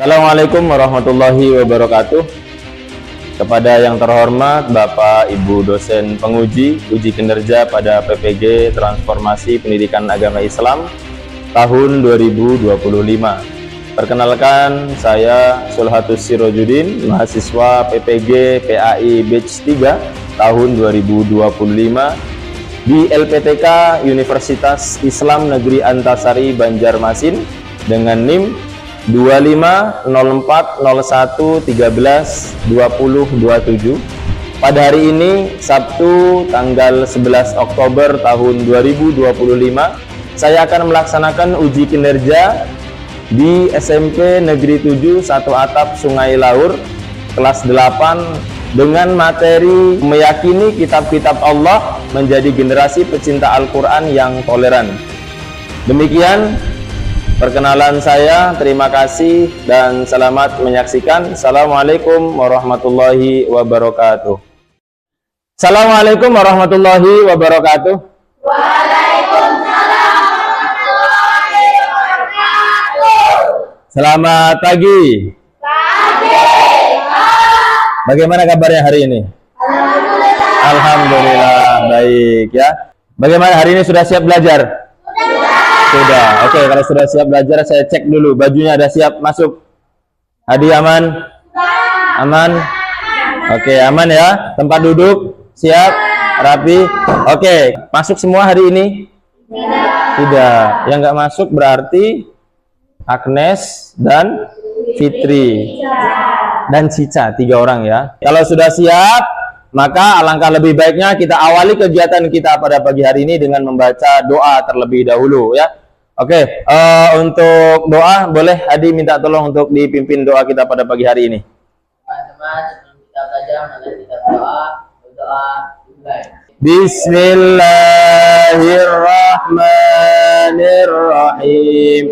Assalamualaikum warahmatullahi wabarakatuh. Kepada yang terhormat Bapak Ibu dosen penguji uji kinerja pada PPG Transformasi Pendidikan Agama Islam tahun 2025. Perkenalkan, saya Sulhatus Sirojudin, mahasiswa PPG PAI Batch 3 tahun 2025 di LPTK Universitas Islam Negeri Antasari Banjarmasin dengan NIM 250401132027. Pada hari ini Sabtu tanggal 11 Oktober tahun 2025, saya akan melaksanakan uji kinerja di SMP Negeri 7 1 Atap Sungai Laur kelas 8 dengan materi meyakini kitab-kitab Allah menjadi generasi pecinta Al-Quran yang toleran. Demikian perkenalan saya, terima kasih dan selamat menyaksikan. Assalamualaikum warahmatullahi wabarakatuh. Assalamualaikum warahmatullahi wabarakatuh. Waalaikumsalam warahmatullahi wabarakatuh. Selamat pagi. Pagi. Bagaimana kabarnya hari ini? Alhamdulillah. Alhamdulillah, baik ya. Bagaimana hari ini, sudah siap belajar? Sudah. Oke, kalau sudah siap belajar, saya cek dulu bajunya ada siap masuk. Hadi aman? Aman? Oke, aman ya. Tempat duduk siap, rapi. Oke, masuk semua hari ini? Tidak. Yang nggak masuk berarti Agnes dan Fitri dan Cica, 3 orang ya. Kalau sudah siap, maka alangkah lebih baiknya kita awali kegiatan kita pada pagi hari ini dengan membaca doa terlebih dahulu ya. Oke, untuk doa boleh Adi minta tolong untuk dipimpin doa kita pada pagi hari ini. Teman-teman, sebelum kita belajar mengenai kitab doa, berdoa dimulai. Bismillahirrahmanirrahim.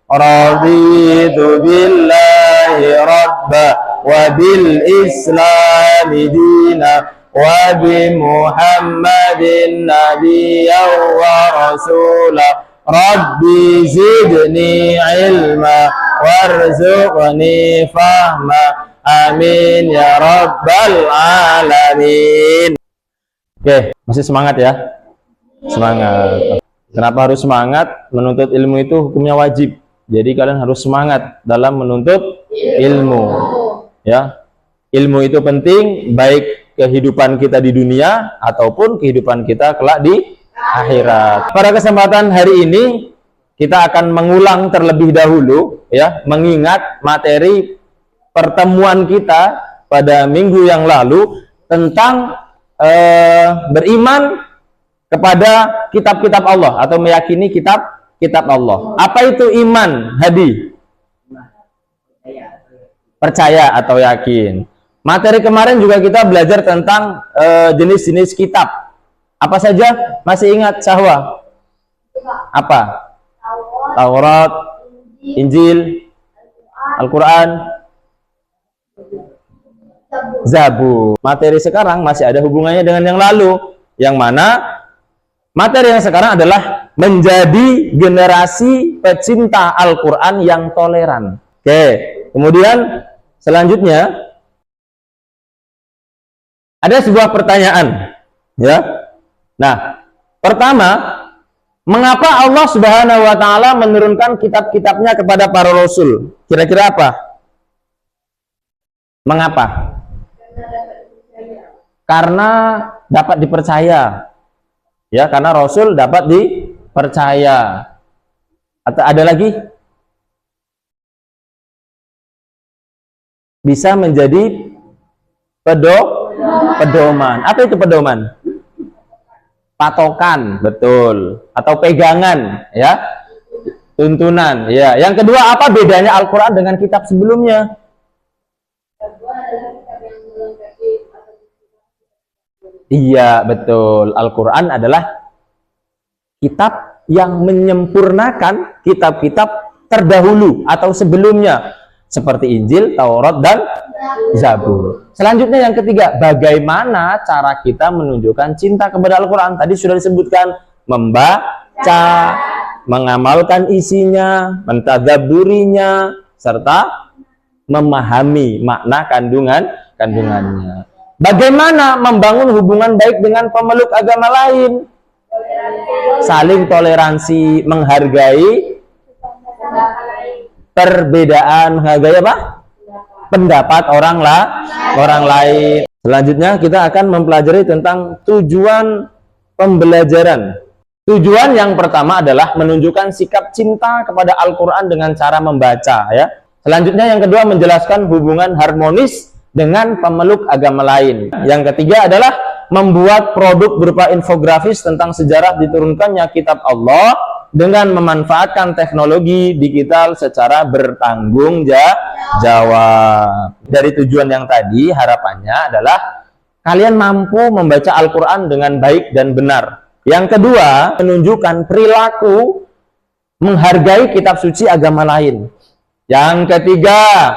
Raditu billahi rabba wa bil islami dina wa bi Muhammadin nabiyyan wa rasulah. Rabbi zidni ilma warzuqni fahma. Amin ya rabbal alamin. Oke, masih semangat ya? Semangat. Kenapa harus semangat? Menuntut ilmu itu hukumnya wajib. Jadi kalian harus semangat dalam menuntut ilmu. Ya. Ilmu itu penting baik kehidupan kita di dunia ataupun kehidupan kita kelak di akhirat. Pada kesempatan hari ini kita akan mengulang terlebih dahulu ya, mengingat materi pertemuan kita pada minggu yang lalu tentang beriman kepada kitab-kitab Allah atau meyakini kitab-kitab Allah. Apa itu iman, Hadi? Percaya atau yakin. Materi kemarin juga kita belajar tentang jenis-jenis kitab. Apa saja? Masih ingat, Syahwa? Apa? Taurat, Injil, Al-Quran, Zabur. Materi sekarang masih ada hubungannya dengan yang lalu, yang mana materi yang sekarang adalah menjadi generasi pecinta Al-Quran yang toleran. Oke, kemudian selanjutnya ada sebuah pertanyaan ya. Nah, pertama, mengapa Allah Subhanahu wa Ta'ala menurunkan kitab-kitabnya kepada para rasul? Kira-kira apa? Mengapa? Karena dapat dipercaya. Ya, karena rasul dapat dipercaya. Atau ada lagi? Bisa menjadi pedoman. Apa itu pedoman? Patokan, betul, atau pegangan ya, tuntunan ya. Yang kedua, apa bedanya Al-Quran dengan kitab sebelumnya? Iya, betul, Al-Quran adalah kitab yang menyempurnakan kitab-kitab terdahulu atau sebelumnya seperti Injil, Taurat, dan Zabur. Selanjutnya yang ketiga, bagaimana cara kita menunjukkan cinta kepada Al-Quran? Tadi sudah disebutkan, membaca, mengamalkan isinya, mentadabburinya, serta memahami makna kandungannya. Bagaimana membangun hubungan baik dengan pemeluk agama lain? Saling toleransi, menghargai perbedaan, menghargai apa? Pendapat orang lain. Selanjutnya kita akan mempelajari tentang tujuan pembelajaran. Tujuan yang pertama adalah menunjukkan sikap cinta kepada Al-Quran dengan cara membaca, ya. Selanjutnya yang kedua menjelaskan hubungan harmonis dengan pemeluk agama lain. Yang ketiga adalah membuat produk berupa infografis tentang sejarah diturunkannya kitab Allah dengan memanfaatkan teknologi digital secara bertanggung jawab. Dari tujuan yang tadi, harapannya adalah kalian mampu membaca Al-Quran dengan baik dan benar. Yang kedua, menunjukkan perilaku menghargai kitab suci agama lain. Yang ketiga,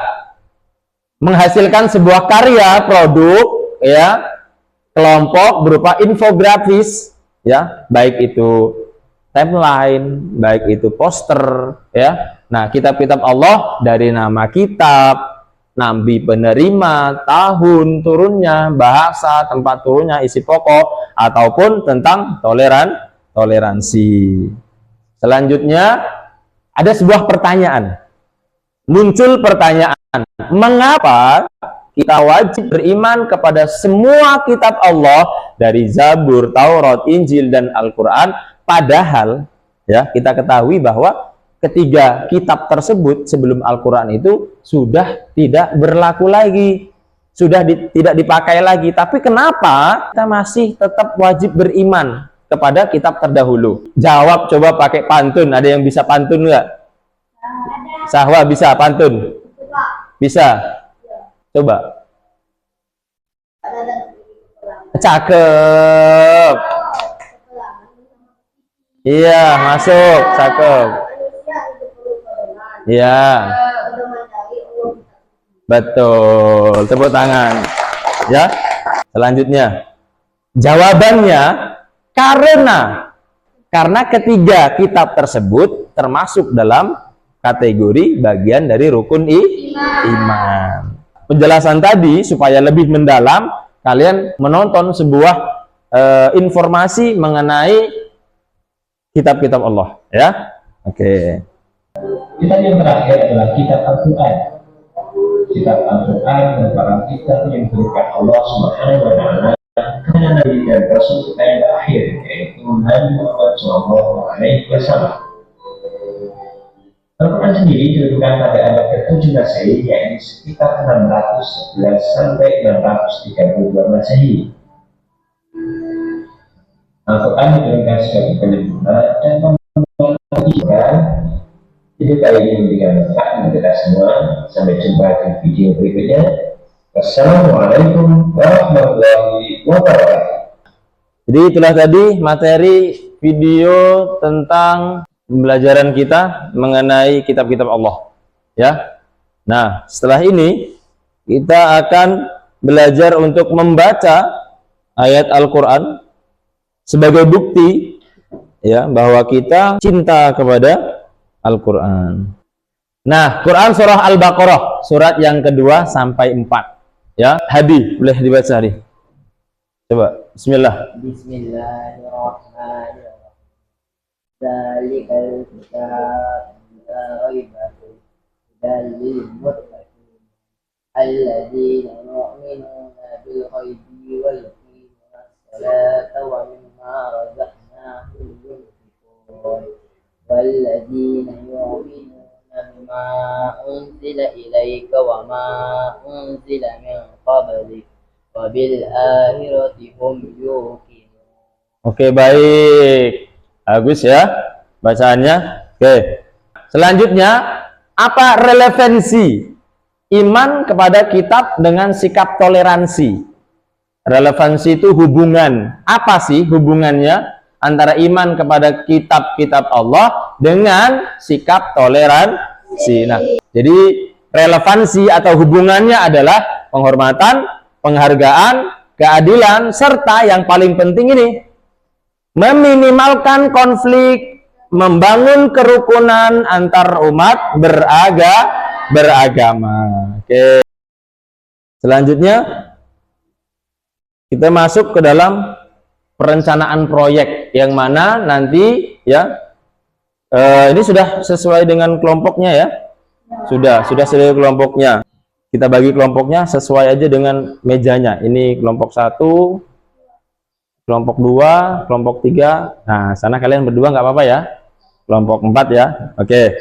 menghasilkan sebuah karya produk, ya, kelompok berupa infografis, ya, baik itu timeline, baik itu poster, ya. Nah, kitab-kitab Allah dari nama kitab, nabi penerima, tahun turunnya, bahasa, tempat turunnya, isi pokok, ataupun tentang toleransi. Selanjutnya ada sebuah pertanyaan. Muncul pertanyaan, mengapa kita wajib beriman kepada semua kitab Allah dari Zabur, Taurat, Injil, dan Al-Quran, padahal ya kita ketahui bahwa ketiga kitab tersebut sebelum Al-Quran itu sudah tidak berlaku lagi, sudah tidak dipakai lagi. Tapi kenapa kita masih tetap wajib beriman kepada kitab terdahulu? Jawab coba pakai pantun. Ada yang bisa pantun nggak? Sahwa bisa pantun? Bisa? Coba. Cakep. Iya, masuk. Cakep. Iya. Betul. Tepuk tangan. Ya. Selanjutnya. Jawabannya karena ketiga kitab tersebut termasuk dalam kategori bagian dari rukun iman. Penjelasan tadi supaya lebih mendalam, kalian menonton sebuah informasi mengenai kitab-kitab Allah, ya. Oke. Kitab yang terakhir adalah kitab Al-Quran. Kitab Al-Quran merupakan kitab yang diberikan Allah Subhanahu wa Ta'ala kepada Nabi dan Rasul kita yang terakhir, yaitu Nabi Muhammad SAW. Al-Quran sendiri diturunkan pada abad ke-7 Masehi, yakni sekitar 611 sampai 632 Masehi. Al-Quran diturunkan sebagai penyempurna dan membagikan. Jadi kali ini memberikan manfaat untuk kita semua. Sampai jumpa di video berikutnya. Wassalamualaikum warahmatullahi wabarakatuh. Jadi itulah tadi materi video tentang pembelajaran kita mengenai kitab-kitab Allah, ya. Nah, setelah ini kita akan belajar untuk membaca ayat Al-Quran sebagai bukti, ya, bahwa kita cinta kepada Al-Quran. Nah, Quran surah Al-Baqarah, surat yang kedua sampai 4, ya. Hadi, boleh dibaca Hadi. Coba, bismillah. Bismillahirrahmanirrahim. Zalikal kitab la raiba fihi hudal lil muttaqin alladzina yu'minuna bil ghaibi wa yuqimuna as-salata wa mimma razaqnahum yunfiqun walladzina yu'minuna bima unzila ilayka wa ma unzila min qablik wa bil akhirati hum yuqinun. Oke, baik. Bagus ya bacaannya. Oke. Selanjutnya, apa relevansi iman kepada kitab dengan sikap toleransi? Relevansi itu hubungan. Apa sih hubungannya antara iman kepada kitab-kitab Allah dengan sikap toleransi? Nah, jadi relevansi atau hubungannya adalah penghormatan, penghargaan, keadilan, serta yang paling penting ini, meminimalkan konflik, membangun kerukunan antar umat beragama. Oke. Selanjutnya kita masuk ke dalam perencanaan proyek yang mana nanti ya ini sudah sesuai dengan kelompoknya ya. Sudah sesuai kelompoknya. Kita bagi kelompoknya sesuai aja dengan mejanya. Ini kelompok 1, kelompok 2, kelompok 3. Nah, sana kalian berdua nggak apa-apa ya. Kelompok 4 ya. Oke.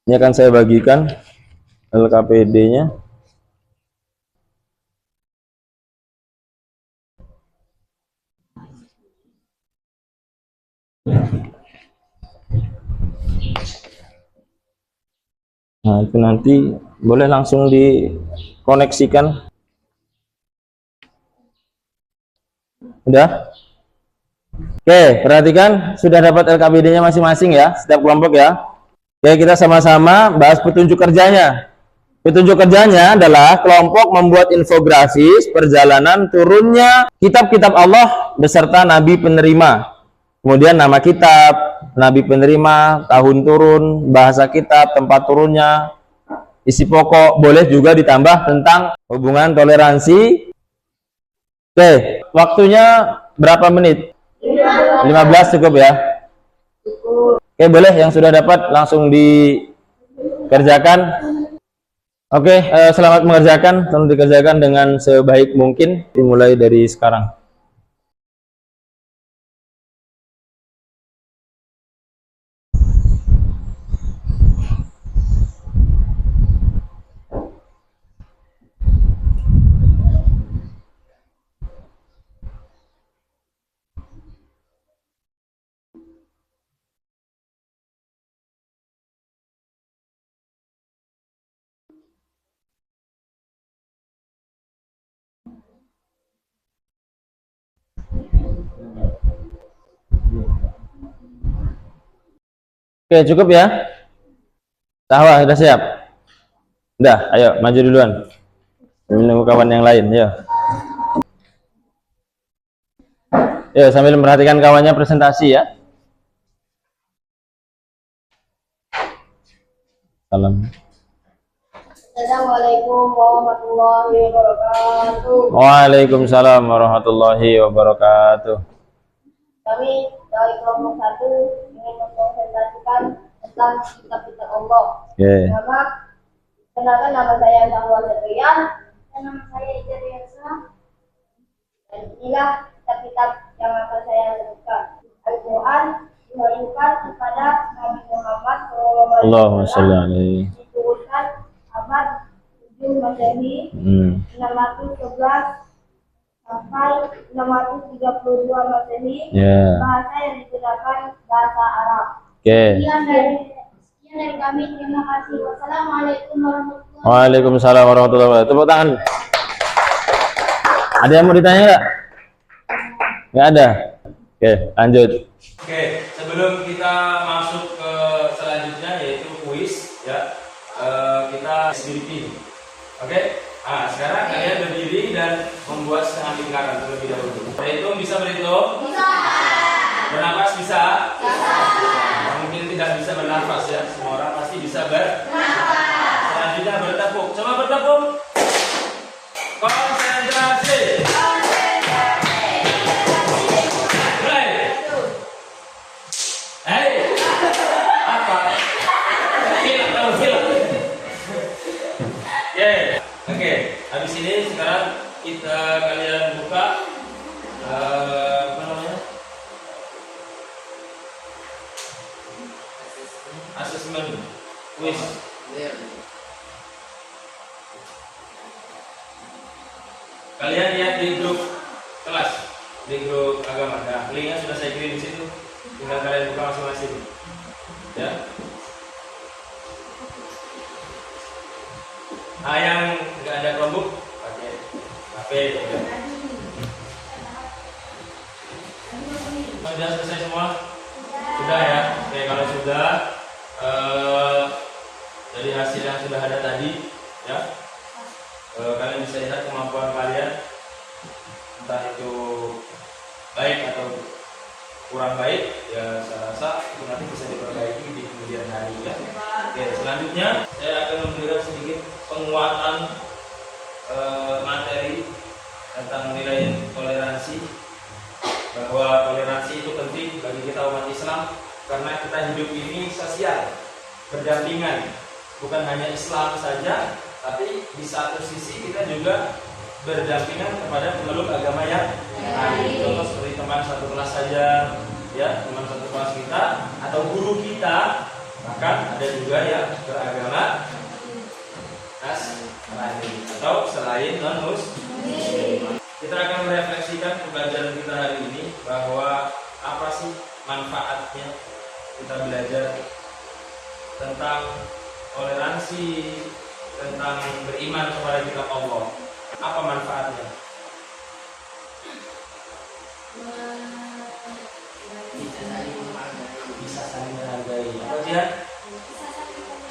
Ini akan saya bagikan LKPD-nya. Nah, itu nanti boleh langsung dikoneksikan. Udah? Oke, perhatikan sudah dapat LKPD-nya masing-masing ya, setiap kelompok ya. Oke, kita sama-sama bahas petunjuk kerjanya. Petunjuk kerjanya adalah kelompok membuat infografis perjalanan turunnya kitab-kitab Allah beserta nabi penerima. Kemudian nama kitab, nabi penerima, tahun turun, bahasa kitab, tempat turunnya, isi pokok, boleh juga ditambah tentang hubungan toleransi. Oke, waktunya berapa menit? 15 cukup ya? Oke, boleh yang sudah dapat langsung dikerjakan. Oke, selamat mengerjakan, tolong dikerjakan dengan sebaik mungkin dimulai dari sekarang. Oke, cukup ya? Tahwa, sudah siap? Udah, ayo maju duluan. Menunggu kawan yang lain, yuk. Yuk, sambil memperhatikan kawannya presentasi ya. Salam. Assalamualaikum warahmatullahi wabarakatuh. Waalaikumsalam warahmatullahi wabarakatuh. Kami dari kelompok 1 ingin mempresentasikan tentang kitab-kitab Allah. Oke. Kenalkan nama saya Sahwa Satrian dan nama saya Ija Riansa. Dan inilah kitab-kitab yang akan saya sebutkan. Al-Quran diwahyukan kepada Nabi Muhammad Allahumma sholli alaihi. diturunkan abad 7 Masehi 611 sampai 632 Masehi. Bahasa yang digunakan bahasa Arab. Sekian dari kami, terima kasih. Wassalamualaikum warahmatullahi wabarakatuh. Waalaikumsalam warahmatullahi wabarakatuh. Tepuk tangan. Ada yang mau ditanya nggak? Nggak ada. Oke, lanjut. Oke, sebelum kita masuk ke selanjutnya yaitu kuis ya, kita SBP. Oke, nah sekarang kalian berdiri dan membuat setengah lingkaran terlebih dahulu. Berhitung bisa berhitung? Bisa. Bernafas bisa? Bisa. Nah, mungkin tidak bisa bernafas ya, semua orang pasti bisa bernafas. Selanjutnya bertepuk. Coba bertepuk. Konsentrasi. Oke, habis ini sekarang kalian buka apa namanya? Asesmen quiz. Kalian lihat di grup kelas, di grup agama. Nah, linknya sudah saya kirim di situ. Tinggal kalian buka masing-masing. Ya. Nah, yang nggak ada Chromebook pakai HP ya. Sudah selesai semua? Sudah ya? Oke, kalau sudah dari hasil yang sudah ada tadi ya, kalian bisa lihat kemampuan kalian, entah itu baik atau kurang baik ya, saya rasa itu nanti bisa diperbaiki di kemudian hari ya. Oke, selanjutnya saya akan akan memberikan sedikit penguatan materi tentang nilai toleransi, bahwa toleransi itu penting bagi kita umat Islam karena kita hidup ini sosial, berdampingan, bukan hanya Islam saja, tapi di satu sisi kita juga berdampingan kepada pemeluk agama yang lain. Contoh seperti teman satu kelas saja, ya, teman satu kelas kita atau guru kita, bahkan ada juga yang beragama Nasrani atau selain non-muslim. Kita akan merefleksikan pembelajaran kita hari ini bahwa apa sih manfaatnya kita belajar tentang toleransi, tentang beriman kepada kitab Allah. Apa manfaatnya? Bisa saling menghargai. Apa dia?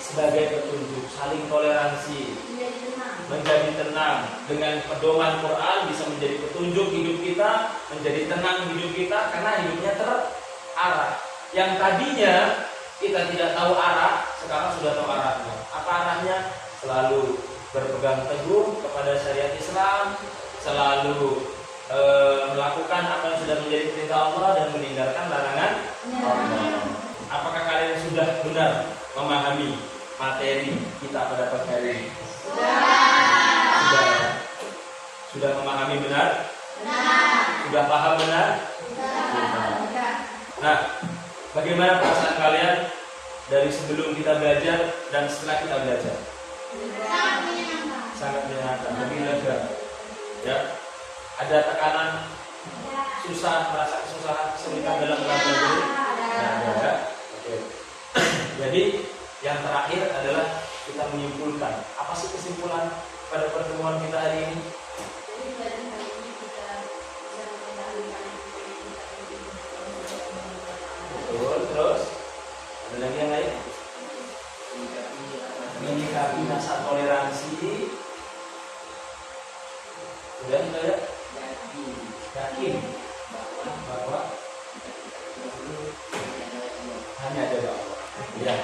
Sebagai petunjuk, saling toleransi, menjadi tenang. Dengan pedoman Quran bisa menjadi petunjuk hidup kita, menjadi tenang hidup kita karena hidupnya terarah. Yang tadinya kita tidak tahu arah, sekarang sudah tahu arahnya. Apa arahnya? Selalu berpegang teguh kepada syariat Islam, selalu melakukan apa yang sudah menjadi perintah Allah dan meninggalkan larangan Allah. Apakah kalian sudah benar memahami materi kita pada pagi hari ini? Sudah memahami benar? Sudah paham benar? Nah, bagaimana perasaan kalian dari sebelum kita belajar dan setelah kita belajar? Sangat menyenangkan, lebih lega. Ya, ada tekanan, susah, merasa kesusahan, kesulitan dalam belajar ini? Ada. Oke. Jadi yang terakhir adalah kita menyimpulkan. Apa sih kesimpulan pada pertemuan kita hari ini? Betul, terus ada lagi yang lain? Menyikapi masa toleransi. Sudah ya? Yakin bahwa hanya ada Allah. Ya.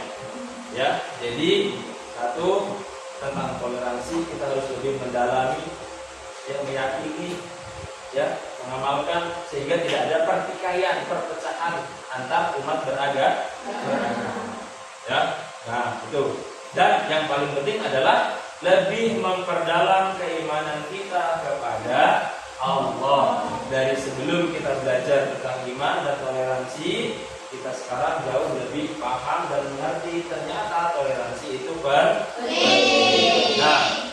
Ya, jadi satu, tentang toleransi kita harus lebih mendalami, ya, meyakini, ya, mengamalkan sehingga tidak ada pertikaian, perpecahan antar umat beragama. Ya, nah itu. Dan yang paling penting adalah lebih memperdalam keimanan kita kepada Allah. Dari sebelum kita belajar tentang iman dan toleransi, kita sekarang jauh lebih paham dan mengerti ternyata toleransi itu penting. Nah,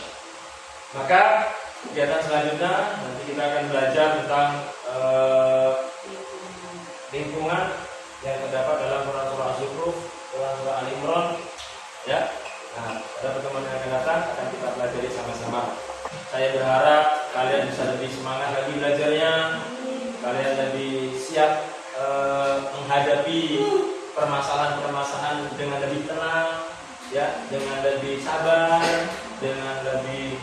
maka kegiatan selanjutnya nanti kita akan belajar tentang lingkungan yang terdapat dalam Quran surah Az-Zukhruf, Quran surah Al-Imran. Ya, nah pada pertemuan yang akan datang akan kita pelajari sama-sama. Saya berharap kalian bisa lebih semangat lagi belajarnya, kalian lebih siap menghadapi permasalahan-permasalahan dengan lebih tenang, ya, dengan lebih sabar, dengan lebih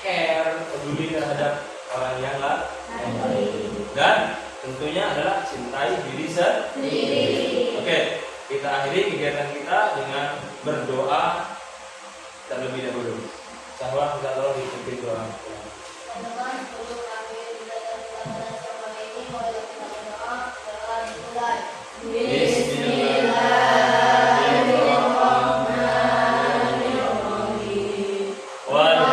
care, peduli terhadap orang yang lain, dan tentunya adalah cintai diri sendiri. Oke, kita akhiri kegiatan kita dengan berdoa terlebih dahulu. Sahwa kita tolong dipimpin doa. Bismillahirrahmanirrahim.